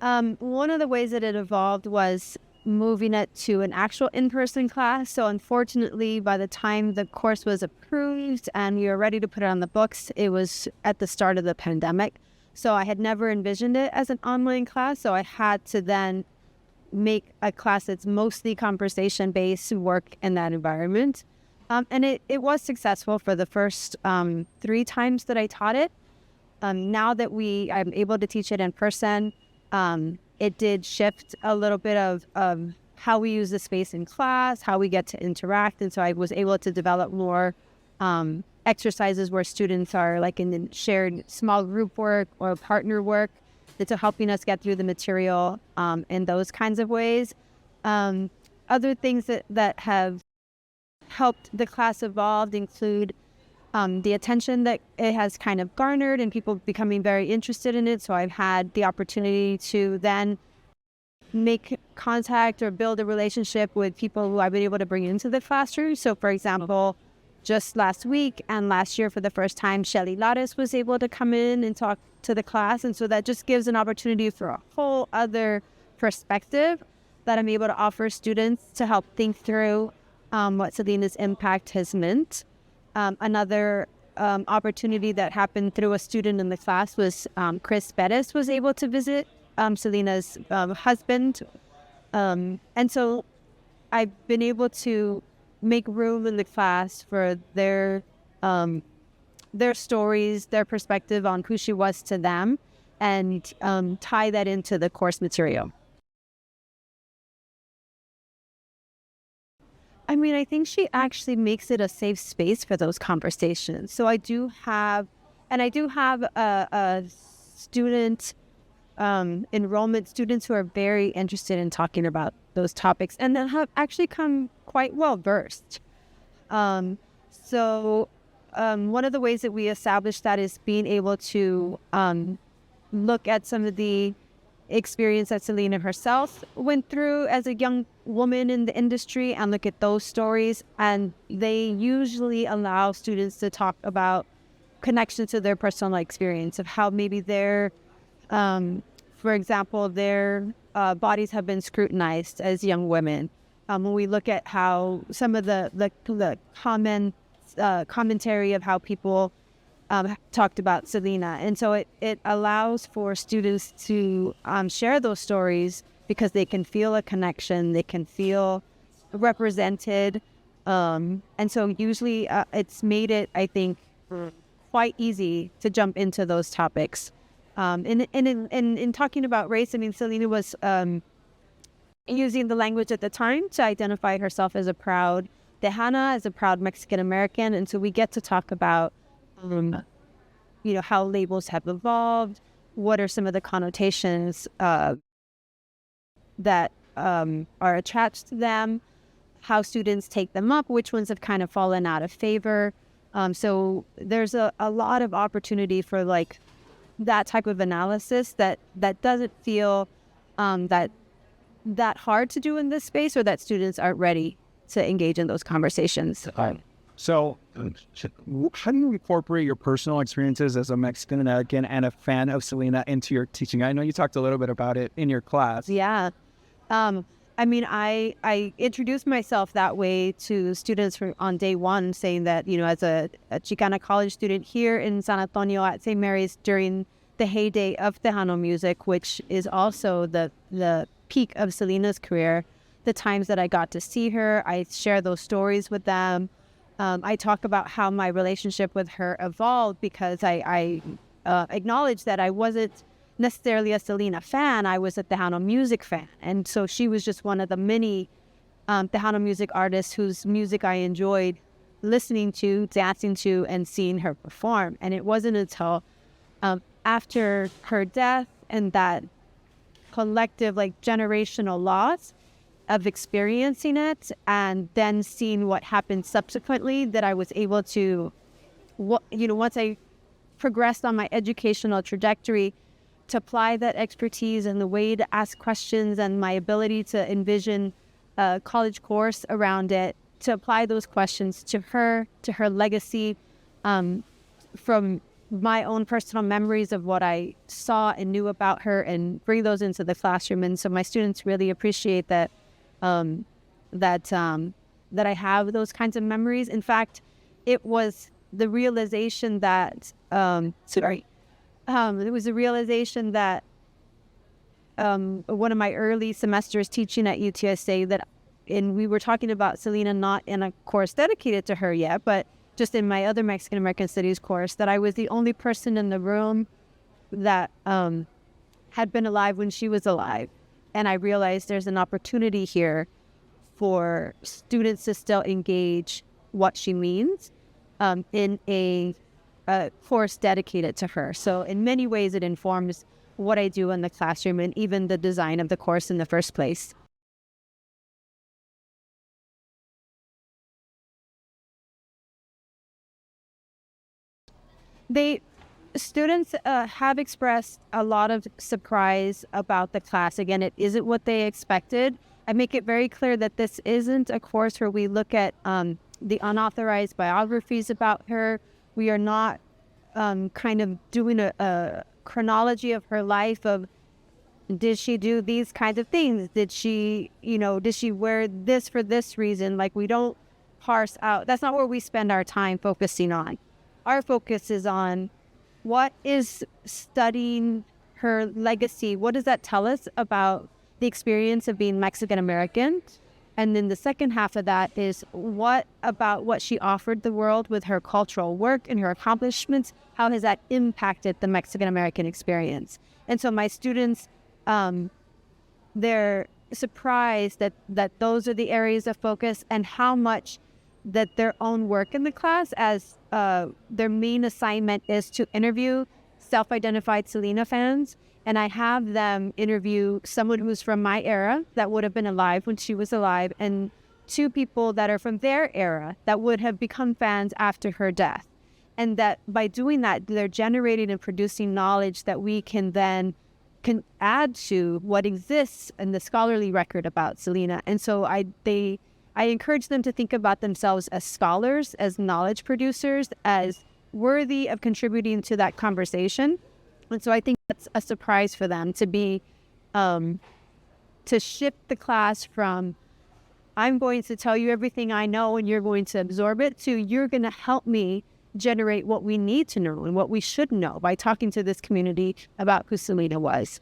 One of the ways that it evolved was moving it to an actual in-person class. So unfortunately, by the time the course was approved and we were ready to put it on the books, it was at the start of the pandemic. So I had never envisioned it as an online class. So I had to then make a class that's mostly conversation-based work in that environment. And it was successful for the first 3 times that I taught it. Now that I'm able to teach it in person, it did shift a little bit of how we use the space in class, how we get to interact. And so I was able to develop more exercises where students are like in shared small group work or partner work that's helping us get through the material in those kinds of ways. Other things that have helped the class evolve include the attention that it has kind of garnered and people becoming very interested in it. So I've had the opportunity to then make contact or build a relationship with people who I've been able to bring into the classroom. So for example, just last week and last year for the first time, Shelly Lares was able to come in and talk to the class. And so that just gives an opportunity for a whole other perspective that I'm able to offer students to help think through what Selena's impact has meant. Another opportunity that happened through a student in the class was Perez was able to visit Selena's husband. And so I've been able to make room in the class for their stories, their perspective on who she was to them, and tie that into the course material. I mean, I think she actually makes it a safe space for those conversations. So I do have a student enrollment, students who are very interested in talking about those topics and that have actually come quite well versed. So one of the ways that we establish that is being able to look at some of the experience that Selena herself went through as a young woman in the industry and look at those stories. And they usually allow students to talk about connection to their personal experience of how maybe their, for example, their bodies have been scrutinized as young women. When we look at how some of the commentary of how people talked about Selena. And so it allows for students to share those stories because they can feel a connection, they can feel represented. And so usually it's made it, I think, quite easy to jump into those topics. In talking about race, I mean, Selena was using the language at the time to identify herself as a proud Tejana, as a proud Mexican American. And so we get to talk about how labels have evolved, what are some of the connotations that are attached to them, how students take them up, which ones have kind of fallen out of favor. So there's a lot of opportunity for like that type of analysis that doesn't feel that hard to do in this space, or that students aren't ready to engage in those conversations. So how do you incorporate your personal experiences as a Mexican American and a fan of Selena into your teaching? I know you talked a little bit about it in your class. Yeah. I mean, I introduced myself that way to students on day one, saying that, as a Chicana college student here in San Antonio at St. Mary's during the heyday of Tejano music, which is also the peak of Selena's career, the times that I got to see her, I share those stories with them. I talk about how my relationship with her evolved because I acknowledged that I wasn't necessarily a Selena fan, I was a Tejano music fan. And so she was just one of the many Tejano music artists whose music I enjoyed listening to, dancing to, and seeing her perform. And it wasn't until after her death and that collective, like, generational loss of experiencing it and then seeing what happened subsequently that I was able to, once I progressed on my educational trajectory, to apply that expertise and the way to ask questions and my ability to envision a college course around it, to apply those questions to her legacy, from my own personal memories of what I saw and knew about her and bring those into the classroom. And so my students really appreciate that, that I have those kinds of memories. In fact, it was the realization that, it was the realization that one of my early semesters teaching at UTSA and we were talking about Selena not in a course dedicated to her yet, but just in my other Mexican American Studies course, that I was the only person in the room that had been alive when she was alive. And I realized there's an opportunity here for students to still engage what she means in a course dedicated to her. So in many ways, it informs what I do in the classroom and even the design of the course in the first place. Students have expressed a lot of surprise about the class. Again, it isn't what they expected. I make it very clear that this isn't a course where we look at the unauthorized biographies about her. We are not kind of doing a chronology of her life of, did she do these kinds of things? Did she wear this for this reason? Like, we don't parse out. That's not where we spend our time focusing on. Our focus is on what is studying her legacy. What does that tell us about the experience of being Mexican American? And then the second half of that is what about what she offered the world with her cultural work and her accomplishments? How has that impacted the Mexican American experience? And so my students, they're surprised that those are the areas of focus, and how much that their own work in the class, as their main assignment is to interview self-identified Selena fans. And I have them interview someone who's from my era that would have been alive when she was alive, and two people that are from their era that would have become fans after her death. And that by doing that, they're generating and producing knowledge that we can then add to what exists in the scholarly record about Selena. And so I encourage them to think about themselves as scholars, as knowledge producers, as worthy of contributing to that conversation. And so I think that's a surprise for them to be, to shift the class from, I'm going to tell you everything I know and you're going to absorb it, to, you're going to help me generate what we need to know and what we should know by talking to this community about who Selena was.